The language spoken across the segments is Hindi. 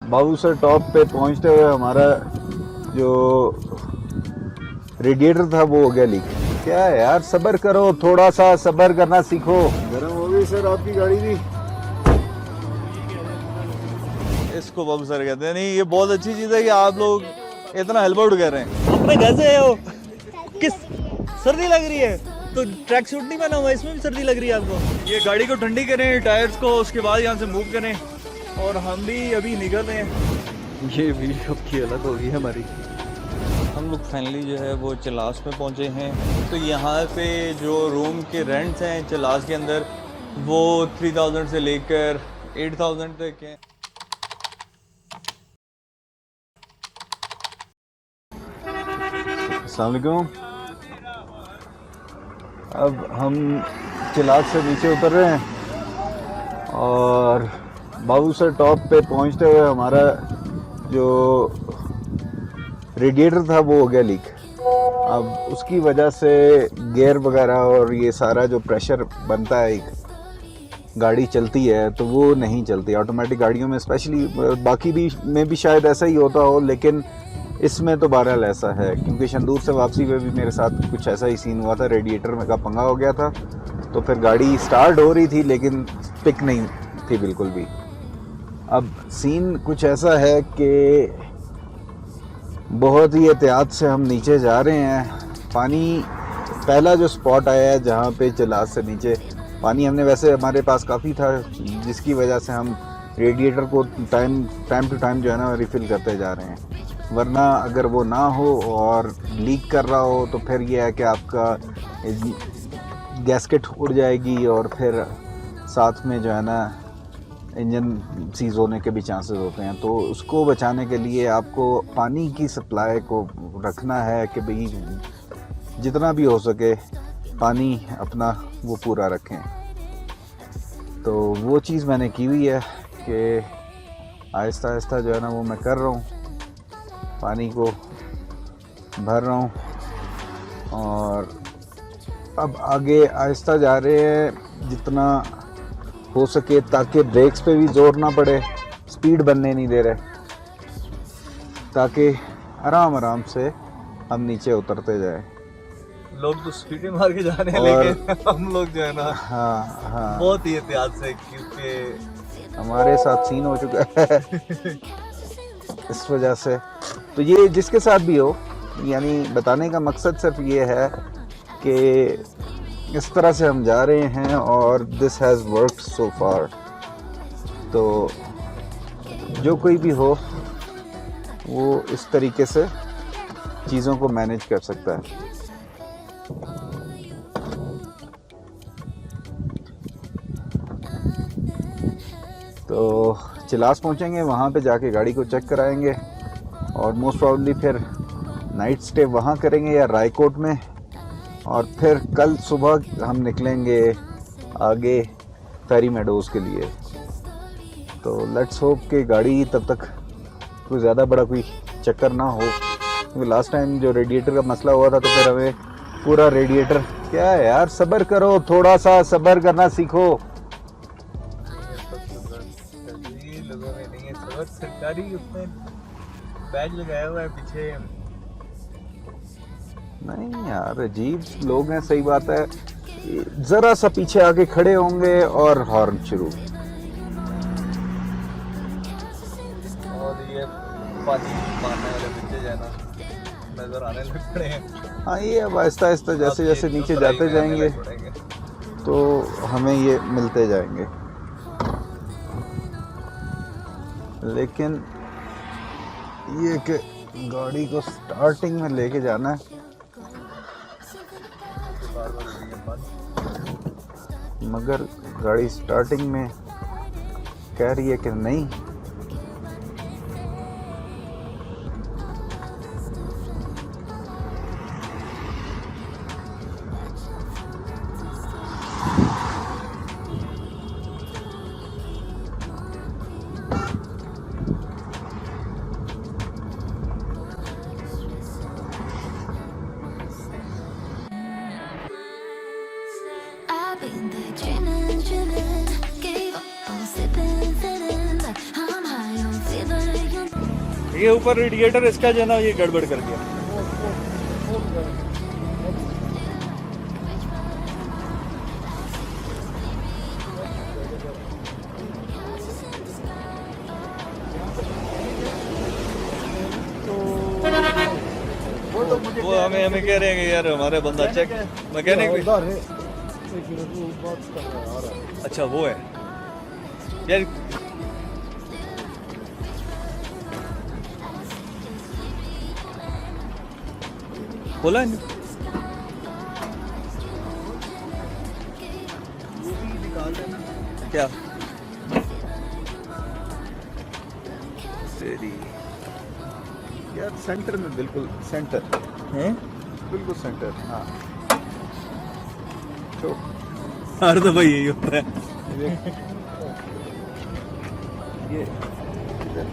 बाबू सर टॉप पे पहुंचते हुए हमारा जो रेडिएटर था वो हो गया लीक। क्या है यार, सब्र करो, थोड़ा सा सब्र करना सीखो। गर्म हो गई सर आपकी गाड़ी भी। इसको बाबू सर कहते हैं। नहीं, ये बहुत अच्छी चीज़ है कि आप लोग इतना हेल्प आउट कर रहे हैं। अपने घर से हो, किस सर्दी लग रही है तो ट्रैक सूट नहीं पहना हुआ, इसमें भी सर्दी लग रही है आपको। ये गाड़ी को ठंडी करें, टायर्स को, उसके बाद यहाँ से मूव करें और हम भी अभी निकल रहे हैं। ये वीडियो की अलग होगी हमारी। हम लोग फाइनली जो है वो चलास में पहुँचे हैं। तो यहाँ पे जो रूम के रेंट्स हैं चलास के अंदर वो 3000 से लेकर 8000 तक हैं। अस्सलाम वालेकुम। अब हम चिलाग से नीचे उतर रहे हैं और बाबू सर टॉप पे पहुंचते हुए हमारा जो रेडिएटर था वो हो गया लीक। अब उसकी वजह से गियर वगैरह और ये सारा जो प्रेशर बनता है, एक गाड़ी चलती है तो वो नहीं चलती ऑटोमेटिक गाड़ियों में, स्पेशली बाकी भी में भी शायद ऐसा ही होता हो, लेकिन इसमें तो बहरहाल ऐसा है। क्योंकि शंदूर से वापसी पे भी मेरे साथ कुछ ऐसा ही सीन हुआ था, रेडिएटर में का पंगा हो गया था। तो फिर गाड़ी स्टार्ट हो रही थी लेकिन पिक नहीं थी बिल्कुल भी। अब सीन कुछ ऐसा है कि बहुत ही एहतियात से हम नीचे जा रहे हैं। पानी पहला जो स्पॉट आया है जहाँ पे चिलास से नीचे पानी, हमने वैसे हमारे पास काफ़ी था जिसकी वजह से हम रेडिएटर को टाइम टू टाइम जो है ना रिफ़िल करते जा रहे हैं। वरना अगर वो ना हो और लीक कर रहा हो तो फिर ये है कि आपका गैस्केट उड़ जाएगी और फिर साथ में जो है ना इंजन सीज होने के भी चांसेस होते हैं। तो उसको बचाने के लिए आपको पानी की सप्लाई को रखना है कि भाई जितना भी हो सके पानी अपना वो पूरा रखें। तो वो चीज़ मैंने की हुई है कि आहिस्ता आहिस्ता जो है ना वो मैं कर रहा हूँ, पानी को भर रहा हूँ और अब आगे आहिस्ता जा रहे हैं जितना हो सके, ताकि ब्रेक्स पे भी जोर ना पड़े, स्पीड बनने नहीं दे रहे, ताकि आराम आराम से हम नीचे उतरते जाए। लोग तो स्पीड में मार के जा रहे हैं लेकिन हम लोग जो है ना हाँ बहुत ही एहतियात से, क्योंकि हमारे साथ सीन हो चुका है इस वजह से। तो ये जिसके साथ भी हो, यानी बताने का मकसद सिर्फ ये है कि इस तरह से हम जा रहे हैं और दिस हैज़ वर्कड सो फार। तो जो कोई भी हो वो इस तरीके से चीज़ों को मैनेज कर सकता है। तो चिलास पहुंचेंगे, वहाँ पे जाके गाड़ी को चेक कराएंगे और मोस्ट प्रॉब्ली फिर नाइट स्टे वहाँ करेंगे या रायकोट में, और फिर कल सुबह हम निकलेंगे आगे फेरी मेडोज़ के लिए। तो लेट्स होप कि गाड़ी तब तक कोई ज़्यादा बड़ा कोई चक्कर ना हो, क्योंकि लास्ट टाइम जो रेडिएटर का मसला हुआ था तो फिर हमें पूरा रेडिएटर। क्या है यार, सब्र करो, थोड़ा सा सब्र करना सीखो। लोगों में नहीं है सबर, सरकारी उसमें बैज लगाया हुआ है पीछे। नहीं यार, अजीब लोग हैं, सही बात है। ज़रा सा पीछे आके खड़े होंगे और हॉर्न शुरू। और ये पानी मारने वाले बच्चे जाना नजर आने लग पड़े हैं। हाँ, ये अब आहिस्ता आहिस्ता जैसे जैसे नीचे जाते जाएंगे तो हमें ये मिलते जाएंगे। लेकिन ये कि गाड़ी को स्टार्टिंग में लेके जाना है, मगर गाड़ी स्टार्टिंग में कह रही है कि नहीं। I've been there dreaming, gave up on sipping, feeling like ये ऊपर रेडिएटर इसका जो है ना ये गड़बड़ कर दिया। वो हमें कह रहे हैं कि यार हमारे बंदा चेक मैकेनिक भी। अच्छा वो है यार। बोला नहीं क्या तेरी यार सेंटर में, बिल्कुल सेंटर हैं? बिल्कुल सेंटर। हाँ तो हर दफा यही होता है। ये इधर,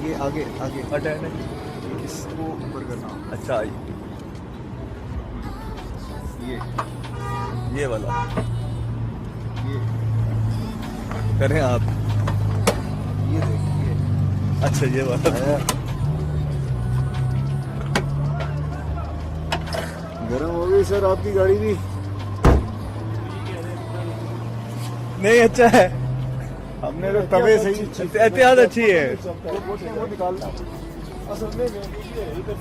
ये आगे आगे अटेंड इसको ऊपर करना। अच्छा ये वाला ये करें आप। ये देखिए अच्छा ये वाला गरम हो गई सर आपकी गाड़ी भी। नहीं अच्छा है, हमने तो तवे से ही एहतियात अच्छी है। वो निकालना असल में इधर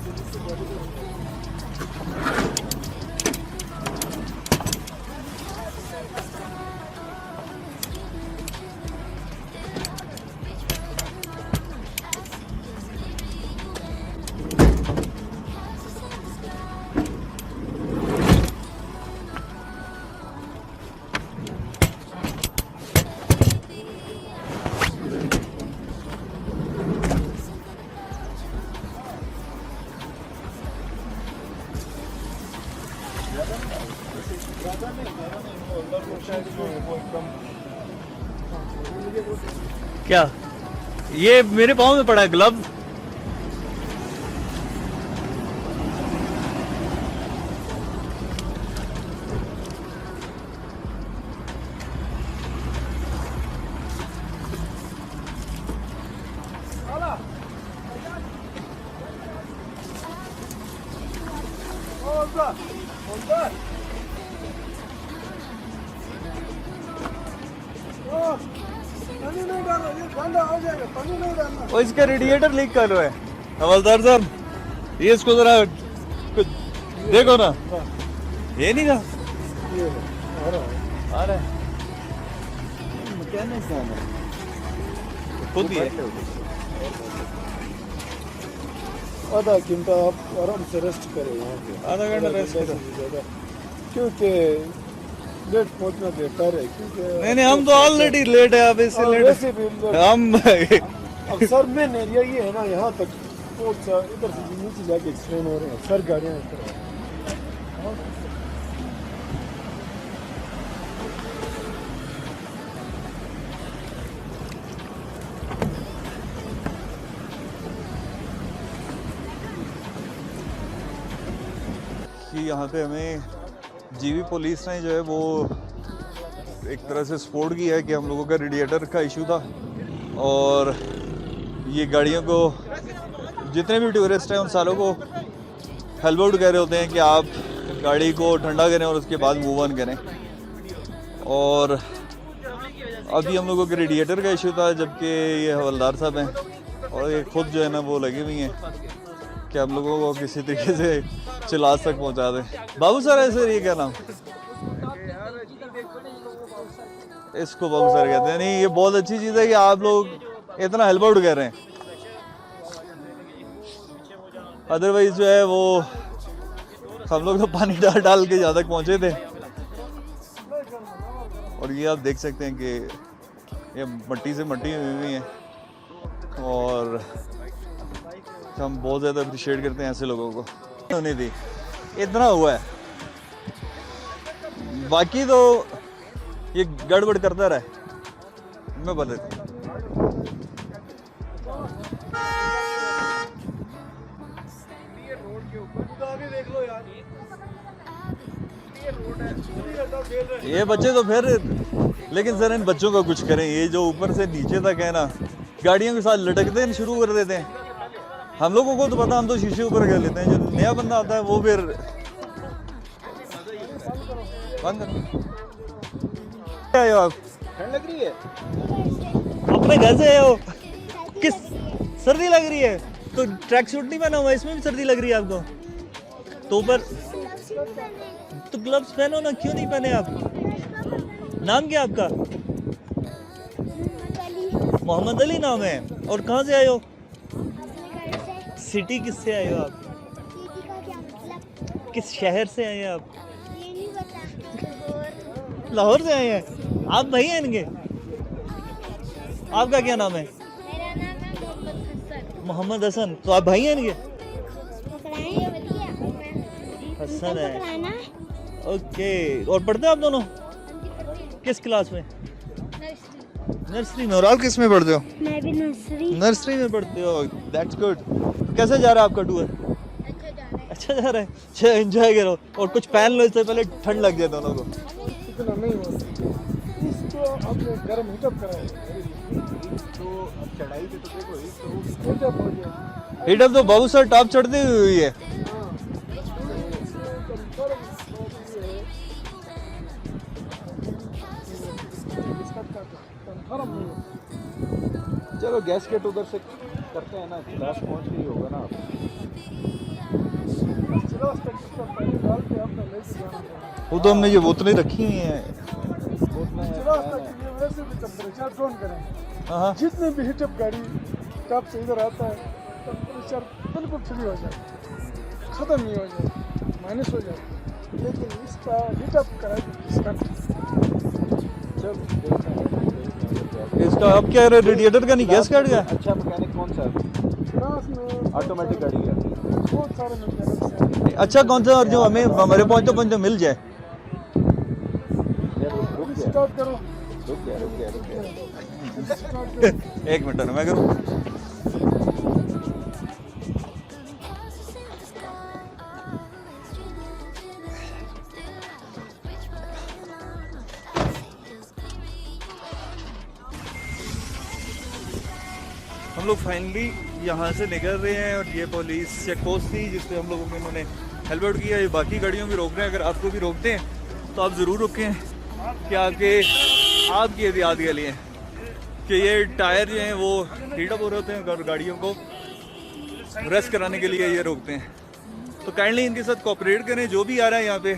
क्या ये मेरे पाँव में पड़ा है ग्लव। और इसका रेडिएटर लीक कर रहा है हवलदार साहब। ये इसको जरा कुछ देखो ना। ये नहीं था आ रहा है खुद ही है। आधा घंटा आप आराम से रेस्ट करें यहाँ पे। आधा घंटा रेस्ट करो। क्योंकि लेट पहुँचना बेहतर है, क्योंकि नहीं हम तो ऑलरेडी लेट है। अब इससे लेट वैसे भी हम अब सर मेन एरिया ये है ना, यहाँ तक पहुँच इधर से नीचे जाके एक्सप्लेन हो रहे हैं सर गाड़ियाँ इस तरह। कि यहाँ पे हमें जीवी पुलिस ने जो है वो एक तरह से सपोर्ट किया है कि हम लोगों का रेडिएटर का इशू था। और ये गाड़ियों को जितने भी टूरिस्ट हैं उन सालों को हेल्प आउट कह रहे होते हैं कि आप गाड़ी को ठंडा करें और उसके बाद मूव ऑन करें। और अभी हम लोगों के रेडिएटर का इशू था, जबकि ये हवलदार साहब हैं और ये खुद जो है ना वो लगी हुई हैं कि हम लोगों को किसी तरीके से चिलास तक पहुंचा दें। बाबू सर है सर, ये क्या नाम? इसको बाबू सर कहते हैं। नहीं ये बहुत अच्छी चीज़ है कि आप लोग इतना हेल्प आउट कर रहे हैं। अदरवाइज जो है वो हम लोग तो पानी डाल डाल के ज़्यादा पहुंचे थे। और ये आप देख सकते हैं कि ये मट्टी से मट्टी हुई है और हम बहुत ज़्यादा अप्रिशिएट करते हैं ऐसे लोगों को। होने दी इतना हुआ है, बाकी तो ये गड़बड़ करता रहे। मैं बता देता हूँ ये बच्चे तो फिर, लेकिन सर इन बच्चों का कुछ करें। ये जो ऊपर से नीचे तक है ना, गाड़ियों के साथ लटकते शुरू कर देते हैं। हम लोगों को तो पता, हम तो शीशे ऊपर कर लेते हैं, जो नया बंदा आता है वो फिर बंद करो। क्या आए हो आप? ठंड लग रही है? अपने घर से आए हो? किस सर्दी लग रही है तो ट्रैक सूट नहीं पहना हुआ, इसमें भी सर्दी लग रही है आपको? तो ऊपर तो ग्लव्स पहनो ना, क्यों नहीं पहने आप? नाम क्या आपका? मोहम्मद अली नाम है। और कहाँ से आए हो? सिटी किससे आए हो आप? किस शहर से आए हैं आप? लाहौर से आए हैं। आप भाई हैं इनके? आपका क्या नाम है? मेरा नाम है मोहम्मद हसन। तो आप भाई हैं इनके? हसन है। ओके। और पढ़ते हो आप दोनों? किस क्लास में? नर्सरी में। और आप किस में पढ़ते हो? मैं भी नर्सरी। नर्सरी में पढ़ते हो। That's good. कैसे जा रहा है आपका टूर? अच्छा जा रहा है। अच्छा एंजॉय करो और कुछ पहन लो, इससे पहले ठंड लग जाए दोनों को। इतना नहीं होता, इसको आपने गर्म हीटअप कराया तो अब चढ़ाई पे तो देखो हीटअप हो गया। हीटअप तो बहुत सारा टॉप चढ़ती हुई है। चलो गैस गेट उधर से करते हैं ना, क्लास पहुंच गई होगा ना आप। वो तो हमने ये बोतलें रखी हुई हैं। हाँ जितने भी हिटअप गाड़ी टॉप से इधर आता है, टेम्परेचर बिल्कुल फ्री हो जाए, ख़त्म नहीं हो जाए, माइनस हो जाए। लेकिन इसका हिटअप का इसका अब क्या है, रेडिएटर का नहीं गैस कट गया? अच्छा मैकेनिक कौन सा है? क्लास में ऑटोमेटिक गाड़ी है। बहुत सारे मैकेनिक्स हैं। अच्छा कौन सा, और जो हमें हमारे पहुंचते मिल जाए। रुक गया स्टार्ट करो। रुक गया रुक गया रुक गया। स्टार्ट करो। एक मिनट मैं करूँ। हम लोग फाइनली यहाँ से निकल रहे हैं और ये पुलिस चेक पोस्ट थी जिसपे हम लोगों को इन्होंने हेलमेट किया। ये बाकी गाड़ियों भी रोक रहे हैं, अगर आपको भी रोकते हैं तो आप ज़रूर रुकें कि आपकी एहतियात के लिए कि ये टायर जो हैं वो हीटअप हो रहे होते हैं और गाड़ियों को रेस्ट कराने के लिए ये रोकते हैं। तो काइंडली इनके साथ कोऑपरेट करें, जो भी आ रहा है यहाँ पे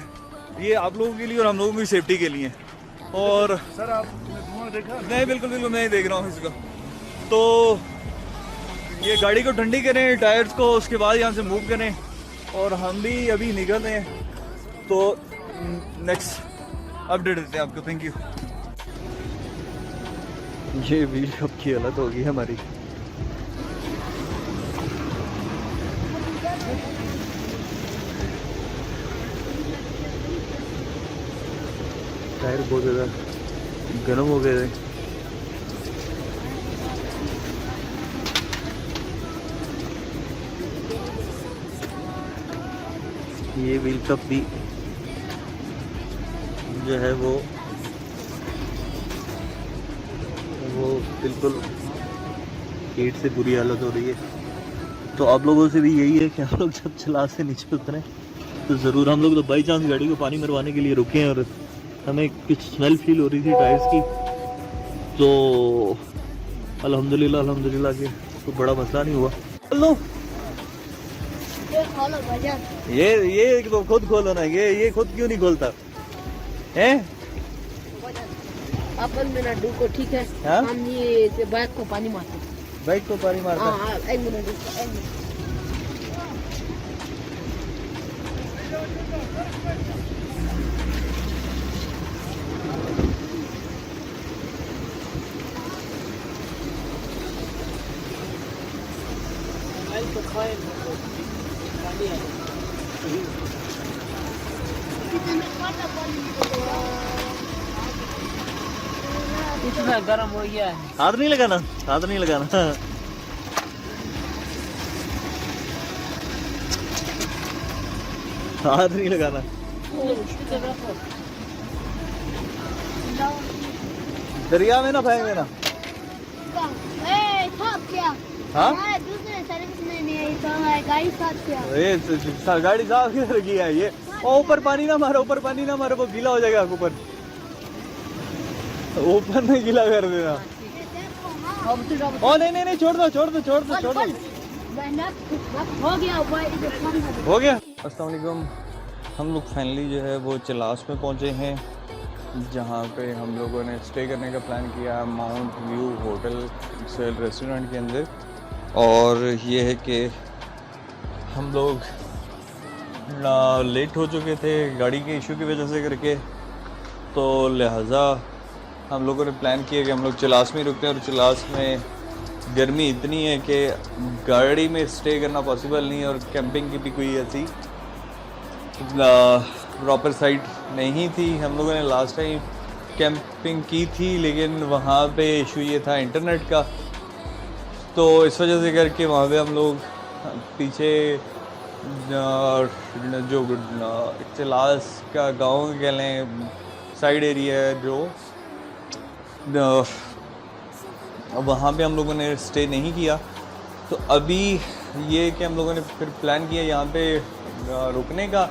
ये आप लोगों के लिए और हम लोगों की सेफ्टी के लिए। और सर आपने धुआं देखा? नहीं बिल्कुल बिल्कुल मैं ही देख रहा हूँ इसको। तो ये गाड़ी को ठंडी करें, टायर्स को, उसके बाद यहाँ से मूव करें और हम भी अभी निकल रहे हैं। तो नेक्स्ट अपडेट देते हैं आपको। Thank you. ये वीडियो की हालत होगी हमारी। टायर बहुत ज़्यादा गर्म हो गए थे। ये व्हील कप भी जो है वो बिल्कुल हीट से बुरी हालत हो रही है। तो आप लोगों से भी यही है कि आप लोग जब चला से नीचे उतरें तो ज़रूर, हम लोग तो बाई चांस गाड़ी को पानी मरवाने के लिए रुके हैं और हमें कुछ स्मेल फील हो रही थी टायर्स की, तो अल्हम्दुलिल्लाह कि कोई बड़ा मसला नहीं हुआ। हेलो ये तो खुद खोलो ना, ये खुद क्यों नहीं खोलता है? अपन में ना डू को ठीक है। हाँ? हम ये बाइक को पानी मारते। बाइक को पानी मारता है। हाँ एक मिनट एक मिनट। इतना गर्म हो गया है। हाथ नहीं लगाना, हाथ नहीं लगाना। हाथ नहीं लगाना। दरिया में ना फेंक देना। ए, था क्या? हाँ? हमारे दूसरे सर्विस में नहीं आई गाड़ी साथ किया ये गाड़ी साफ किधर किया है ये? ओ ऊपर पानी ना मारो, ऊपर पानी ना मारो, वो गीला हो जाएगा ऊपर। ऊपर में गीला कर देना। ओ नहीं नहीं नहीं, छोड़ दो छोड़ दो छोड़ दो छोड़ दो। हो गया हो गया। अस्सलाम वालेकुम। हम लोग फाइनली जो है वो चिलास में पहुंचे हैं, जहाँ पे हम लोगों ने स्टे करने का प्लान किया माउंट व्यू होटल रेस्टोरेंट के अंदर। और ये है कि हम लोग लेट हो चुके थे गाड़ी के इशू की वजह से करके, तो लिहाजा हम लोगों ने प्लान किया कि हम लोग चिलास में रुकते हैं। और चिलास में गर्मी इतनी है कि गाड़ी में स्टे करना पॉसिबल नहीं है, और कैंपिंग की भी कोई ऐसी प्रॉपर साइट नहीं थी। हम लोगों ने लास्ट टाइम कैंपिंग की थी, लेकिन वहाँ पे इशू ये था इंटरनेट का, तो इस वजह से करके वहाँ पे हम लोग पीछे जो चिलास का गांव कह लें साइड एरिया है जो, वहाँ पे हम लोगों ने स्टे नहीं किया। तो अभी ये कि हम लोगों ने फिर प्लान किया यहाँ पे रुकने का।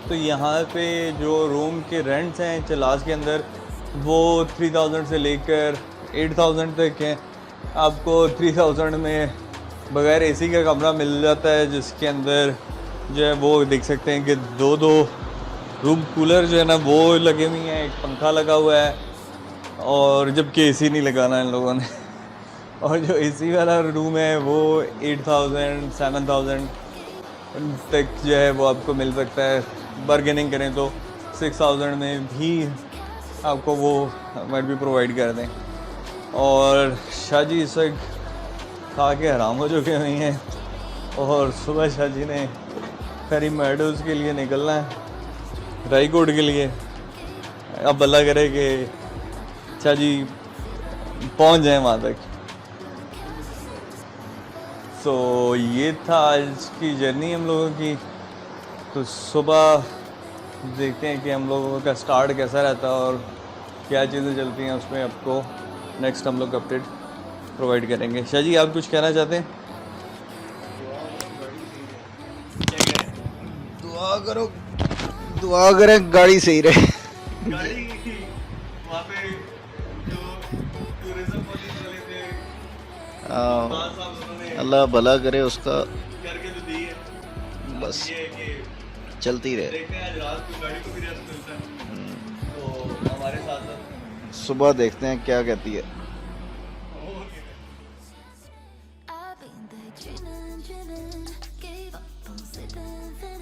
तो यहाँ पे जो रूम के रेंट्स हैं चिलास के अंदर वो 3000 से लेकर 8000 तक हैं। आपको 3000 में बगैर एसी का कमरा मिल जाता है, जिसके अंदर जो है वो देख सकते हैं कि दो रूम कूलर जो है ना वो लगे हुए हैं, एक पंखा लगा हुआ है, और जबकि एसी नहीं लगाना इन लोगों ने। और जो एसी वाला रूम है वो 8000 7000 तक जो है वो आपको मिल सकता है। बार्गेनिंग करें तो 6000 में भी आपको वो हमें भी प्रोवाइड कर दें। और शाहजी इस वक्त खा के हराम हो चुके हुए हैं, और सुबह शाहजी ने फेरी मेडोज़ के लिए निकलना है, रायकोट के लिए। अब अल्लाह करे कि शाहजी पहुंच जाए वहाँ तक। तो ये था आज की जर्नी हम लोगों की। तो सुबह देखते हैं कि हम लोगों का स्टार्ट कैसा रहता है और क्या चीज़ें चलती हैं, उसमें आपको नेक्स्ट हम लोग अपडेट प्रोवाइड करेंगे। शाह जी, आप कुछ कहना चाहते हैं? दुआ करो, दुआ करें गाड़ी सही रहे। गाड़ी वहाँ पे जो टूरिज्म पुलिस वाले थे, अल्लाह भला करे उसका, करके तो दी है। बस ये है कि चलती रहे। देखते हैं आज रात को गाड़ी को भी रेस्ट मिलता है, तो हमारे साथ साथ सुबह देखते हैं क्या कहती है। I've been there driven, gave up on slipping,